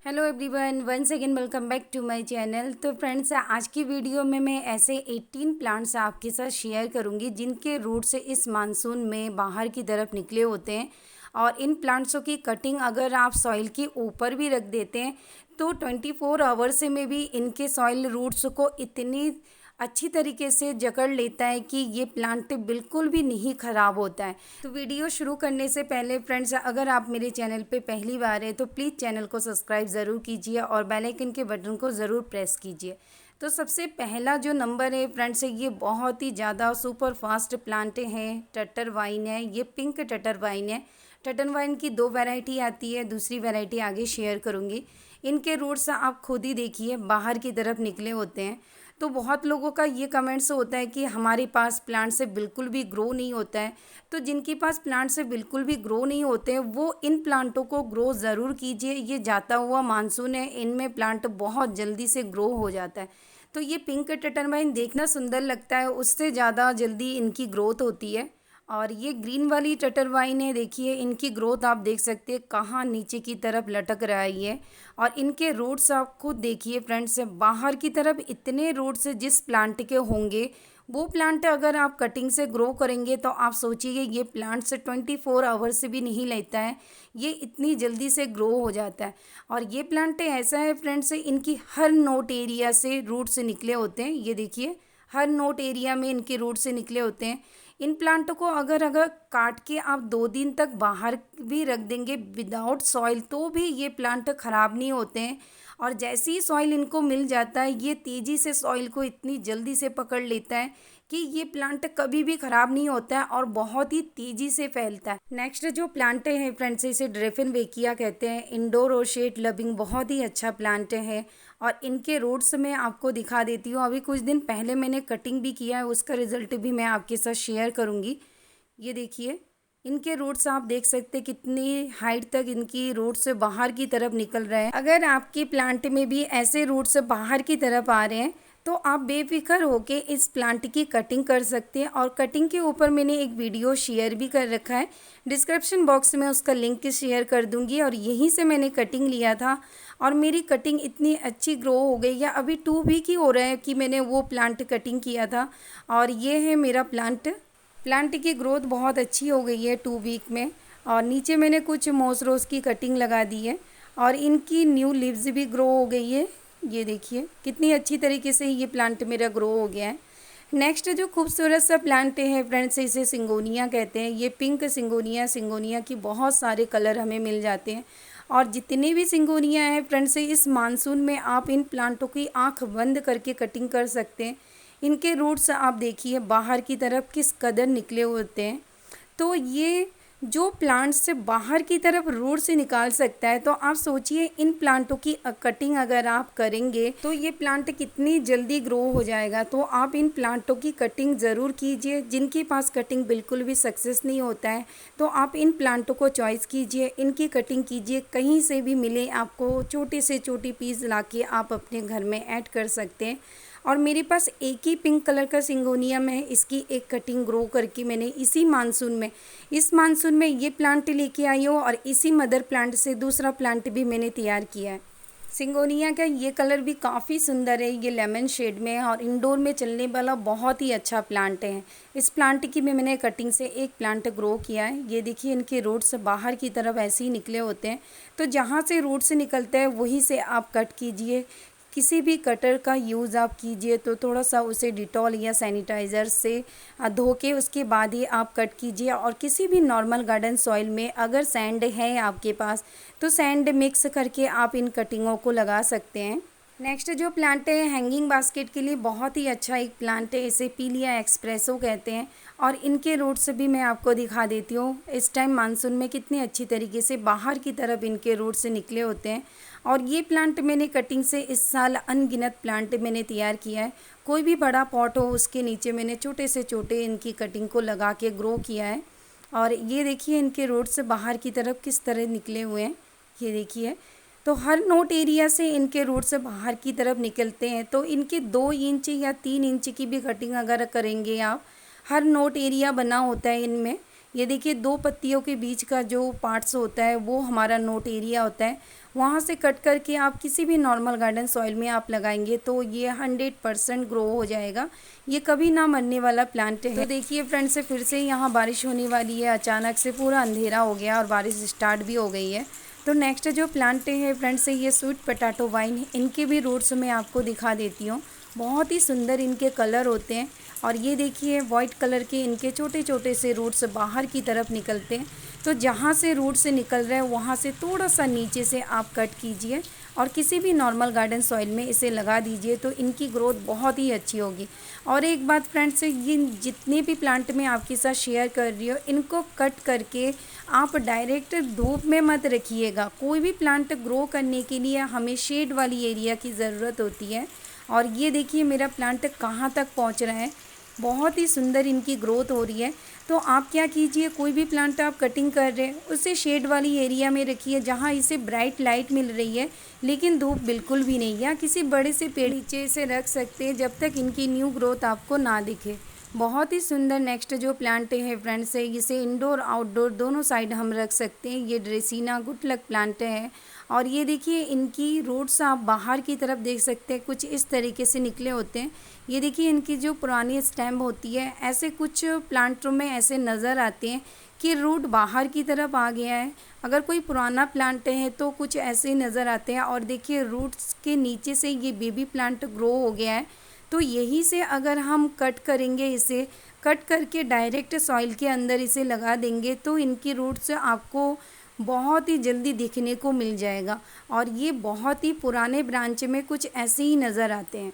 Hello everyone, once again welcome back to my channel. तो friends, आज की video में मैं ऐसे 18 प्लांट्स आपके साथ शेयर करूंगी जिनके रूट्स इस मानसून में बाहर की तरफ निकले होते हैं। और इन प्लांट्सों की कटिंग अगर आप सॉइल के ऊपर भी रख देते हैं तो 24 आवर्स में भी इनके सॉइल रूट्स को इतनी अच्छी तरीके से जकड़ लेता है कि ये प्लांट बिल्कुल भी नहीं ख़राब होता है। तो वीडियो शुरू करने से पहले फ्रेंड्स, अगर आप मेरे चैनल पे पहली बार है तो प्लीज़ चैनल को सब्सक्राइब ज़रूर कीजिए और बेल आइकन के बटन को ज़रूर प्रेस कीजिए। तो सबसे पहला जो नंबर है फ्रेंड्स, ये बहुत ही ज़्यादा सुपर फास्ट प्लांट है, टटर वाइन है। ये पिंक टटर वाइन है। टटर वाइन की दो वैरायटी आती है, दूसरी वैरायटी आगे शेयर करूँगी। इनके रूट्स आप खुद ही देखिए बाहर की तरफ निकले होते हैं। तो बहुत लोगों का ये कमेंट्स होता है कि हमारे पास प्लांट से बिल्कुल भी ग्रो नहीं होता है। तो जिनके पास प्लांट से बिल्कुल भी ग्रो नहीं होते हैं वो इन प्लांटों को ग्रो ज़रूर कीजिए। ये जाता हुआ मानसून है, इनमें प्लांट बहुत जल्दी से ग्रो हो जाता है। तो ये पिंक टटरमाइन देखना सुंदर लगता है, उससे ज़्यादा जल्दी इनकी ग्रोथ होती है। और ये ग्रीन वाली टटरवाइन है, देखिए इनकी ग्रोथ आप देख सकते हैं कहाँ नीचे की तरफ लटक रहा है ये। और इनके रूट्स आप खुद देखिए फ्रेंड्स, बाहर की तरफ इतने रूट्स जिस प्लांट के होंगे वो प्लांट अगर आप कटिंग से ग्रो करेंगे तो आप सोचिए ये प्लांट से 24 आवर्स से भी नहीं लेता है, ये इतनी जल्दी से ग्रो हो जाता है। और ये प्लांट ऐसा है फ्रेंड्स, इनकी हर नोट एरिया से रूट से निकले होते हैं। ये देखिए हर नोट एरिया में इनके रूट से निकले होते हैं। इन प्लांटों को अगर अगर काट के आप 2 दिन तक बाहर भी रख देंगे विदाउट सॉइल तो भी ये प्लांट ख़राब नहीं होते हैं। और जैसे ही सॉइल इनको मिल जाता है ये तेज़ी से सॉइल को इतनी जल्दी से पकड़ लेता है कि ये प्लांट कभी भी ख़राब नहीं होता है और बहुत ही तेज़ी से फैलता है। नेक्स्ट जो प्लांट है फ्रेंड्स, इसे ड्रेफिन वेकिया कहते हैं। इंडोर रोशेट लविंग बहुत ही अच्छा प्लांट है। और इनके रूट्स मैं आपको दिखा देती हूँ। अभी कुछ दिन पहले मैंने कटिंग भी किया है, उसका रिजल्ट भी मैं आपके साथ शेयर करूँगी। ये देखिए इनके रूट्स आप देख सकते हैं कितनी हाइट तक इनकी रूट्स बाहर की तरफ निकल रहे हैं। अगर आपके प्लांट में भी ऐसे रूट्स बाहर की तरफ आ रहे हैं तो आप बेफिक्र होके इस प्लांट की कटिंग कर सकते हैं। और कटिंग के ऊपर मैंने एक वीडियो शेयर भी कर रखा है, डिस्क्रिप्शन बॉक्स में उसका लिंक शेयर कर दूंगी। और यहीं से मैंने कटिंग लिया था और मेरी कटिंग इतनी अच्छी ग्रो हो गई है। अभी 2 वीक ही हो रहा है कि मैंने वो प्लांट कटिंग किया था। और ये है मेरा प्लांट। प्लांट की ग्रोथ बहुत अच्छी हो गई है 2 वीक में। और नीचे मैंने कुछ मोस रोज़ की कटिंग लगा दी है और इनकी न्यू लीव्स भी ग्रो हो गई है। ये देखिए कितनी अच्छी तरीके से ये प्लांट मेरा ग्रो हो गया है। नेक्स्ट जो खूबसूरत सा प्लांट है फ्रेंड्स, इसे सिंगोनिया कहते हैं। ये पिंक सिंगोनिया, सिंगोनिया की बहुत सारे कलर हमें मिल जाते हैं। और जितने भी सिंगोनिया हैं फ्रेंड्स, इस मानसून में आप इन प्लांटों की आंख बंद करके कटिंग कर सकते हैं। इनके रूट्स आप देखिए बाहर की तरफ किस कदर निकले होते हैं। तो ये जो प्लांट से बाहर की तरफ रूट से निकाल सकता है, तो आप सोचिए इन प्लांटों की कटिंग अगर आप करेंगे तो ये प्लांट कितनी जल्दी ग्रो हो जाएगा। तो आप इन प्लांटों की कटिंग ज़रूर कीजिए। जिनके पास कटिंग बिल्कुल भी सक्सेस नहीं होता है तो आप इन प्लांटों को चॉइस कीजिए, इनकी कटिंग कीजिए। कहीं से भी मिले आपको छोटे से छोटी पीस लाके आप अपने घर में ऐड कर सकते हैं। और मेरे पास एक ही पिंक कलर का सिंगोनियम है, इसकी एक कटिंग ग्रो करके मैंने इस मानसून में ये प्लांट लेके आई हूँ। और इसी मदर प्लांट से दूसरा प्लांट भी मैंने तैयार किया है। सिंगोनिया का ये कलर भी काफ़ी सुंदर है, ये लेमन शेड में है और इंडोर में चलने वाला बहुत ही अच्छा प्लांट है। इस प्लांट की भी मैंने कटिंग से एक प्लांट ग्रो किया है। ये देखिए इनके रूट्स बाहर की तरफ ऐसे ही निकले होते हैं। तो जहाँ से रूट्स निकलते हैं वहीं से आप कट कीजिए। किसी भी कटर का यूज़ आप कीजिए तो थोड़ा सा उसे डिटॉल या सैनिटाइज़र से धो के उसके बाद ही आप कट कीजिए। और किसी भी नॉर्मल गार्डन सॉइल में अगर सैंड है आपके पास तो सैंड मिक्स करके आप इन कटिंगों को लगा सकते हैं। नेक्स्ट जो प्लांट है हैंगिंग बास्केट के लिए बहुत ही अच्छा एक प्लांट है, इसे पीलिया एक्सप्रेसो कहते हैं। और इनके रूट्स भी मैं आपको दिखा देती हूँ। इस टाइम मानसून में कितनी अच्छी तरीके से बाहर की तरफ इनके रूट्स से निकले होते हैं। और ये प्लांट मैंने कटिंग से इस साल अनगिनत प्लांट मैंने तैयार किया है। कोई भी बड़ा पॉट हो उसके नीचे मैंने छोटे से छोटे इनकी कटिंग को लगा के ग्रो किया है। और ये देखिए इनके रूट्स बाहर की तरफ किस तरह निकले हुए हैं, ये देखिए। तो हर नोट एरिया से इनके रूट्स बाहर की तरफ निकलते हैं। तो इनके 2 इंच या 3 इंच की भी कटिंग अगर करेंगे आप, हर नोट एरिया बना होता है इनमें, ये देखिए 2 पत्तियों के बीच का जो पार्ट्स होता है वो हमारा नोट एरिया होता है, वहाँ से कट करके आप किसी भी नॉर्मल गार्डन सॉइल में आप लगाएंगे तो ये 100% ग्रो हो जाएगा। ये कभी ना मरने वाला प्लांट है। तो देखिए फ्रेंड्स, फिर से यहाँ बारिश होने वाली है, अचानक से पूरा अंधेरा हो गया और बारिश स्टार्ट भी हो गई है। तो नेक्स्ट जो प्लांट है फ्रेंड्स, ये स्वीट पोटैटो वाइन, इनके भी रूट्स मैं आपको दिखा देती हूँ। बहुत ही सुंदर इनके कलर होते हैं और ये देखिए वाइट कलर के इनके छोटे छोटे से रूट्स बाहर की तरफ निकलते हैं। तो जहाँ से रूट से निकल रहे हैं वहाँ से थोड़ा सा नीचे से आप कट कीजिए और किसी भी नॉर्मल गार्डन सॉइल में इसे लगा दीजिए तो इनकी ग्रोथ बहुत ही अच्छी होगी। और एक बात फ्रेंड्स, ये जितने भी प्लांट मैं आपके साथ शेयर कर रही हूँ, इनको कट करके आप डायरेक्ट धूप में मत रखिएगा। कोई भी प्लांट ग्रो करने के लिए हमें शेड वाली एरिया की ज़रूरत होती है। और ये देखिए मेरा प्लांट कहाँ तक पहुँच रहा है, बहुत ही सुंदर इनकी ग्रोथ हो रही है। तो आप क्या कीजिए, कोई भी प्लांट आप कटिंग कर रहे हैं उसे शेड वाली एरिया में रखिए जहाँ इसे ब्राइट लाइट मिल रही है, लेकिन धूप बिल्कुल भी नहीं। या किसी बड़े से पेड़ नीचे इसे रख सकते हैं जब तक इनकी न्यू ग्रोथ आपको ना दिखे। बहुत ही सुंदर नेक्स्ट जो प्लांट है फ्रेंड्स, है इसे इंडोर आउटडोर दोनों साइड हम रख सकते हैं। ये ड्रेसिना गुड लक प्लांट है और ये देखिए इनकी रूट्स आप बाहर की तरफ देख सकते हैं, कुछ इस तरीके से निकले होते हैं। ये देखिए इनकी जो पुरानी स्टेम होती है, ऐसे कुछ प्लांटों में ऐसे नज़र आते हैं कि रूट बाहर की तरफ आ गया है। अगर कोई पुराना प्लांट है तो कुछ ऐसे नज़र आते हैं। और देखिए रूट्स के नीचे से ये बेबी प्लांट ग्रो हो गया है। तो यहीं से अगर हम कट करेंगे, इसे कट करके डायरेक्ट सॉइल के अंदर इसे लगा देंगे तो इनकी रूट्स आपको बहुत ही जल्दी दिखने को मिल जाएगा। और ये बहुत ही पुराने ब्रांच में कुछ ऐसे ही नज़र आते हैं।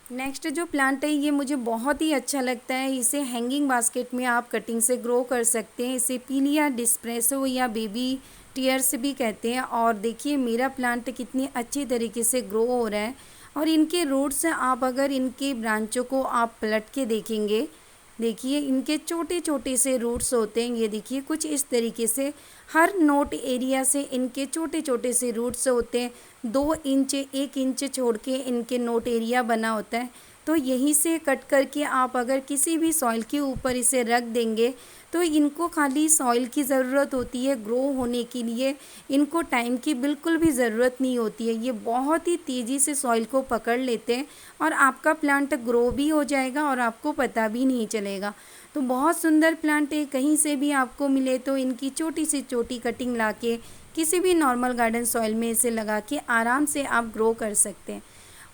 नेक्स्ट जो प्लांट है ये मुझे बहुत ही अच्छा लगता है। इसे हैंगिंग बास्केट में आप कटिंग से ग्रो कर सकते हैं। इसे पीलिया डिस्प्रेसो या बेबी टीयर्स भी कहते हैं। और देखिए मेरा प्लांट कितनी अच्छी तरीके से ग्रो हो रहा है। और इनके रूट्स आप अगर इनके ब्रांचों को आप पलट के देखेंगे, देखिए इनके छोटे छोटे से रूट्स होते हैं। ये देखिए कुछ इस तरीके से हर नोट एरिया से इनके छोटे छोटे से रूट्स होते हैं। 2 इंच 1 इंच छोड़ के इनके नोट एरिया बना होता है। तो यहीं से कट करके आप अगर किसी भी सॉइल के ऊपर इसे रख देंगे तो इनको खाली सॉइल की ज़रूरत होती है ग्रो होने के लिए। इनको टाइम की बिल्कुल भी ज़रूरत नहीं होती है। ये बहुत ही तेज़ी से सॉइल को पकड़ लेते हैं और आपका प्लांट ग्रो भी हो जाएगा और आपको पता भी नहीं चलेगा। तो बहुत सुंदर प्लांट है। कहीं से भी आपको मिले तो इनकी छोटी से छोटी कटिंग ला के किसी भी नॉर्मल गार्डन सॉइल में इसे लगा के आराम से आप ग्रो कर सकते हैं।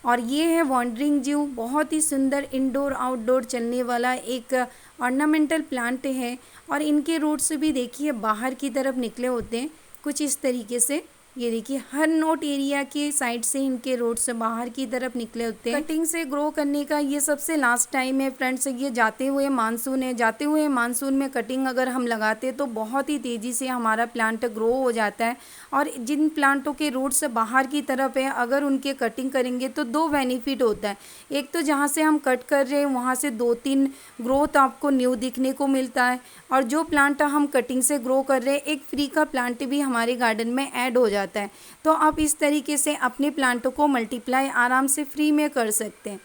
और ये है वॉन्डरिंग ज्यू, बहुत ही सुंदर इंडोर आउटडोर चलने वाला एक ऑर्नामेंटल प्लांट है। और इनके रूट्स भी देखिए बाहर की तरफ निकले होते हैं कुछ इस तरीके से। ये देखिए हर नोट एरिया के साइड से इनके रूट्स बाहर की तरफ निकले होते हैं। कटिंग से ग्रो करने का ये सबसे लास्ट टाइम है फ्रेंड्स। ये जाते हुए मानसून है, जाते हुए मानसून में कटिंग अगर हम लगाते हैं तो बहुत ही तेज़ी से हमारा प्लांट ग्रो हो जाता है। और जिन प्लांटों के रूट्स बाहर की तरफ है अगर उनके कटिंग करेंगे तो 2 बेनिफिट होता है। एक तो जहाँ से हम कट कर रहे हैं वहाँ से 2-3 ग्रोथ आपको न्यू दिखने को मिलता है। और जो प्लांट हम कटिंग से ग्रो कर रहे हैं एक फ्री का प्लांट भी हमारे गार्डन में ऐड हो जाता है। तो आप इस तरीके से अपने प्लांटों को मल्टीप्लाई आराम से फ्री में कर सकते हैं।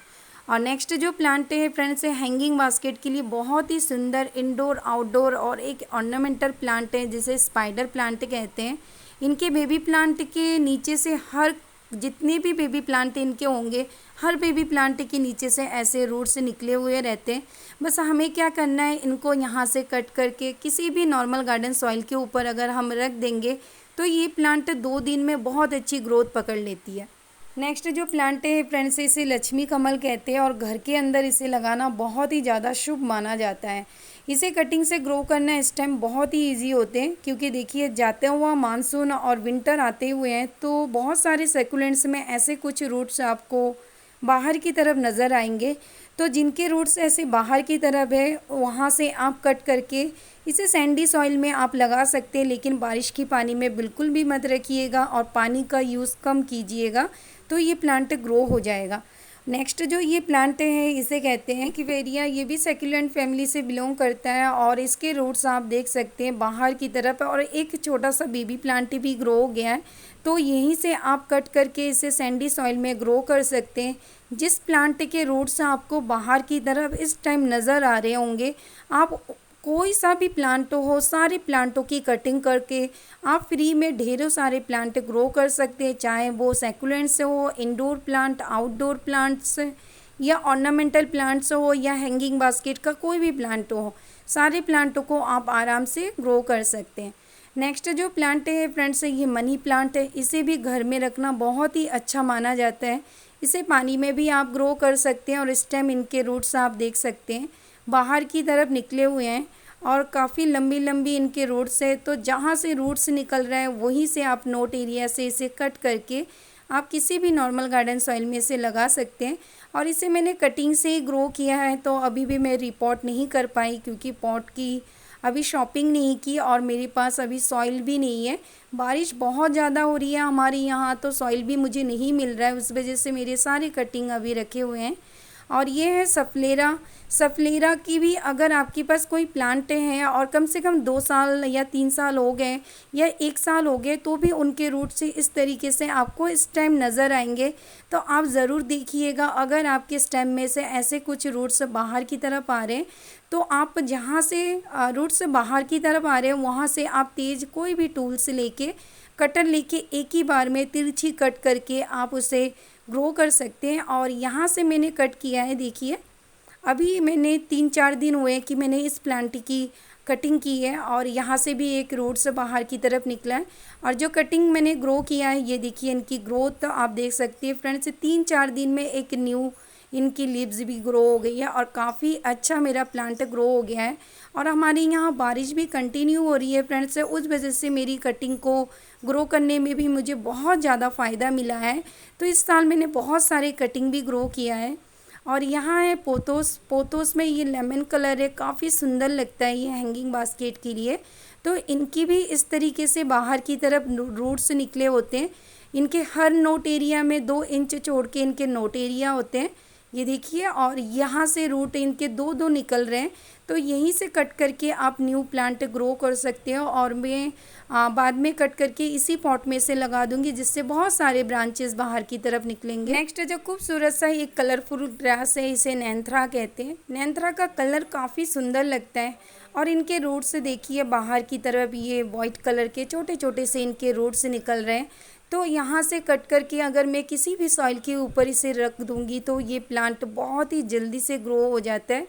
और नेक्स्ट जो प्लांट है फ्रेंड्स, हैंगिंग बास्केट के लिए बहुत ही सुंदर इंडोर आउटडोर और एक ऑर्नामेंटल प्लांट है जिसे स्पाइडर प्लांट कहते हैं। इनके बेबी प्लांट के नीचे से हर जितने भी बेबी प्लांट इनके होंगे हर बेबी प्लांट के नीचे से ऐसे रूट से निकले हुए रहते हैं। बस हमें क्या करना है, इनको यहाँ से कट करके किसी भी नॉर्मल गार्डन सॉइल के ऊपर अगर हम रख देंगे तो ये प्लांट 2 दिन में बहुत अच्छी ग्रोथ पकड़ लेती है। नेक्स्ट जो प्लांट है फ्रेंड्स, इसे लक्ष्मी कमल कहते हैं और घर के अंदर इसे लगाना बहुत ही ज़्यादा शुभ माना जाता है। इसे कटिंग से ग्रो करना इस टाइम बहुत ही इजी होते हैं क्योंकि देखिए जाते हुआ मानसून और विंटर आते हुए हैं तो बहुत सारे सेकुलेंट्स में ऐसे कुछ रूट्स आपको बाहर की तरफ नज़र आएंगे। तो जिनके रूट्स ऐसे बाहर की तरफ है वहाँ से आप कट करके इसे सैंडी सॉइल में आप लगा सकते हैं, लेकिन बारिश की पानी में बिल्कुल भी मत रखिएगा और पानी का यूज़ कम कीजिएगा तो ये प्लांट ग्रो हो जाएगा। नेक्स्ट जो ये प्लांट है इसे कहते हैं किवेरिया। ये भी सेक्युलेंट फैमिली से बिलोंग करता है और इसके रूट्स आप देख सकते हैं बाहर की तरफ और एक छोटा सा बेबी प्लांट भी ग्रो हो गया है। तो यहीं से आप कट करके इसे सैंडी सॉइल में ग्रो कर सकते हैं। जिस प्लांट के रूट्स आपको बाहर की तरफ इस टाइम नज़र आ रहे होंगे आप कोई सा भी प्लांट हो, सारे प्लांटों की कटिंग करके आप फ्री में ढेरों सारे प्लांट ग्रो कर सकते हैं, चाहे वो सैकुलेंट्स हो, इंडोर प्लांट, आउटडोर प्लांट्स या ऑर्नामेंटल प्लांट्स हो या हैंगिंग बास्केट का कोई भी प्लांट हो, सारे प्लांटों को आप आराम से ग्रो कर सकते हैं। नेक्स्ट जो प्लांट है फ्रेंड्स, ये मनी प्लांट है। इसे भी घर में रखना बहुत ही अच्छा माना जाता है। इसे पानी में भी आप ग्रो कर सकते हैं और इस टाइम इनके रूट्स आप देख सकते हैं बाहर की तरफ निकले हुए हैं और काफ़ी लंबी लंबी इनके रूट्स है। तो जहाँ से रूट्स निकल रहे हैं वहीं से आप नोट एरिया से इसे कट करके आप किसी भी नॉर्मल गार्डन सॉइल में इसे लगा सकते हैं। और इसे मैंने कटिंग से ही ग्रो किया है, तो अभी भी मैं रिपॉट नहीं कर पाई क्योंकि पॉट की अभी शॉपिंग नहीं की और मेरे पास अभी सॉइल भी नहीं है। बारिश बहुत ज़्यादा हो रही है हमारे यहाँ, तो सॉइल भी मुझे नहीं मिल रहा है, उस वजह से मेरे सारे कटिंग अभी रखे हुए हैं। और ये है सफलेरा। सफलेरा की भी अगर आपके पास कोई प्लांट है और कम से कम 2 साल या 3 साल हो गए या 1 साल हो गए, तो भी उनके रूट से इस तरीके से आपको स्टेम नज़र आएंगे। तो आप ज़रूर देखिएगा, अगर आपके स्टेम में से ऐसे कुछ रूट्स बाहर की तरफ आ रहे हैं, तो आप जहाँ से रूट्स बाहर की तरफ आ रहे हैं वहाँ से आप तेज़ कोई भी टूल्स लेके, कटर लेके एक ही बार में तिरछी कट करके आप उसे ग्रो कर सकते हैं। और यहाँ से मैंने कट किया है, देखिए अभी मैंने 3-4 दिन हुए कि मैंने इस प्लांट की कटिंग की है और यहाँ से भी एक रूट से बाहर की तरफ निकला है। और जो कटिंग मैंने ग्रो किया है, ये देखिए इनकी ग्रोथ आप देख सकते हैं फ्रेंड्स। 3-4 दिन में एक न्यू इनकी लीव्स भी ग्रो हो गई है और काफ़ी अच्छा मेरा प्लांट ग्रो हो गया है। और हमारे यहाँ बारिश भी कंटिन्यू हो रही है फ्रेंड्स, उस वजह से मेरी कटिंग को ग्रो करने में भी मुझे बहुत ज़्यादा फ़ायदा मिला है। तो इस साल मैंने बहुत सारे कटिंग भी ग्रो किया है। और यहाँ है पोथोस। पोथोस में ये लेमन कलर है, काफ़ी सुंदर लगता है ये हैंगिंग बास्केट के लिए। तो इनकी भी इस तरीके से बाहर की तरफ रूट्स निकले होते हैं। इनके हर नोट एरिया में 2 इंच छोड़ के इनके नोट एरिया होते हैं, ये देखिए। और यहाँ से रूट इनके 2-2 निकल रहे हैं, तो यहीं से कट करके आप न्यू प्लांट ग्रो कर सकते हो। और मैं बाद में कट करके इसी पॉट में से लगा दूंगी, जिससे बहुत सारे ब्रांचेस बाहर की तरफ निकलेंगे। नेक्स्ट जो खूबसूरत सा एक कलरफुल ग्रास है, इसे नैंथरा कहते हैं। नैंथरा का कलर काफ़ी सुंदर लगता है और इनके रूट्स देखिए बाहर की तरफ ये वाइट कलर के छोटे छोटे से इनके रूट्स निकल रहे हैं। तो यहाँ से कट करके अगर मैं किसी भी सॉइल के ऊपर इसे रख दूँगी तो ये प्लांट बहुत ही जल्दी से ग्रो हो जाता है।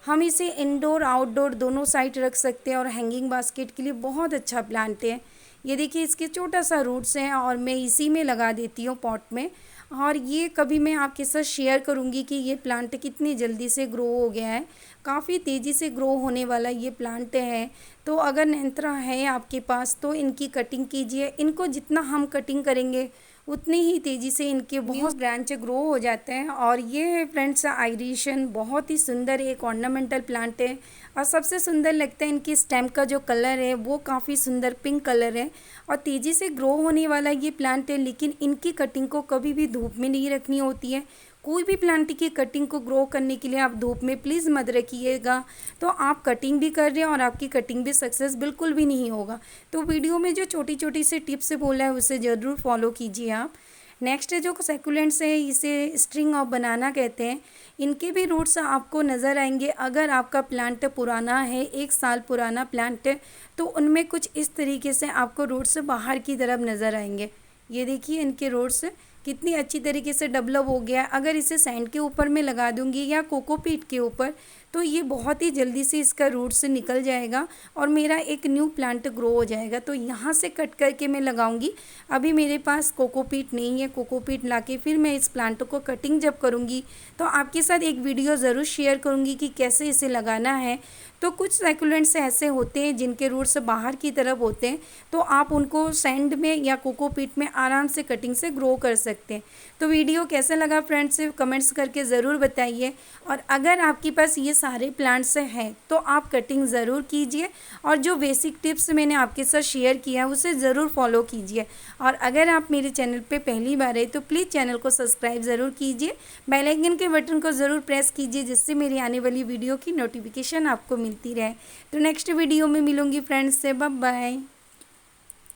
हम इसे इंडोर आउटडोर दोनों साइड रख सकते हैं और हैंगिंग बास्केट के लिए बहुत अच्छा प्लांट है। ये देखिए इसके छोटा सा रूट्स हैं और मैं इसी में लगा देती हूँ पॉट में। और ये कभी मैं आपके साथ शेयर करूँगी कि ये प्लांट कितनी जल्दी से ग्रो हो गया है, काफ़ी तेज़ी से ग्रो होने वाला ये प्लांट है। तो अगर नैंथरा है आपके पास तो इनकी कटिंग कीजिए। इनको जितना हम कटिंग करेंगे उतनी ही तेज़ी से इनके बहुत ब्रांच ग्रो हो जाते हैं। और ये है फ्रेंड्स आइरिशन, बहुत ही सुंदर एक ऑर्नामेंटल प्लांट है। और सबसे सुंदर लगता है इनकी स्टेम का जो कलर है वो काफ़ी सुंदर पिंक कलर है और तेज़ी से ग्रो होने वाला ये प्लांट है। लेकिन इनकी कटिंग को कभी भी धूप में नहीं रखनी होती है। कोई भी प्लांट की कटिंग को ग्रो करने के लिए आप धूप में प्लीज़ मत रखिएगा, तो आप कटिंग भी कर रहे हैं और आपकी कटिंग भी सक्सेस बिल्कुल भी नहीं होगा। तो वीडियो में जो छोटी छोटी से टिप्स बोला है उसे ज़रूर फॉलो कीजिए आप। नेक्स्ट जो सैकुलेंट्स है, इसे स्ट्रिंग ऑफ बनाना कहते हैं। इनके भी रूट्स आपको नज़र आएंगे। अगर आपका प्लांट पुराना है, 1 साल पुराना प्लांट है, तो उनमें कुछ इस तरीके से आपको रूट्स बाहर की तरफ नज़र आएंगे। ये देखिए इनके रूट्स कितनी अच्छी तरीके से डेवलप हो गया। अगर इसे सैंड के ऊपर मैं लगा दूंगी या कोकोपीट के ऊपर, तो ये बहुत ही जल्दी से इसका रूट से निकल जाएगा और मेरा एक न्यू प्लांट ग्रो हो जाएगा। तो यहाँ से कट करके मैं लगाऊंगी। अभी मेरे पास कोकोपीट नहीं है, कोकोपीट लाके फिर मैं इस प्लांट को कटिंग जब करूँगी तो आपके साथ एक वीडियो ज़रूर शेयर करूँगी कि कैसे इसे लगाना है। तो कुछ सैकुलेंट्स ऐसे होते हैं जिनके रूट्स बाहर की तरफ होते हैं, तो आप उनको सैंड में या कोकोपीट में आराम से कटिंग से ग्रो कर सकते हैं। तो वीडियो कैसा लगा फ्रेंड्स कमेंट्स करके ज़रूर बताइए। और अगर आपके पास ये सारे प्लांट्स हैं तो आप कटिंग ज़रूर कीजिए और जो बेसिक टिप्स मैंने आपके साथ शेयर किया है उसे ज़रूर फॉलो कीजिए। और अगर आप मेरे चैनल पे पहली बार है तो प्लीज़ चैनल को सब्सक्राइब ज़रूर कीजिए, बेल आइकन के बटन को ज़रूर प्रेस कीजिए, जिससे मेरी आने वाली वीडियो की नोटिफिकेशन आपको मिलती रहे। तो नेक्स्ट वीडियो में मिलूँगी फ्रेंड्स से, बाय बाय।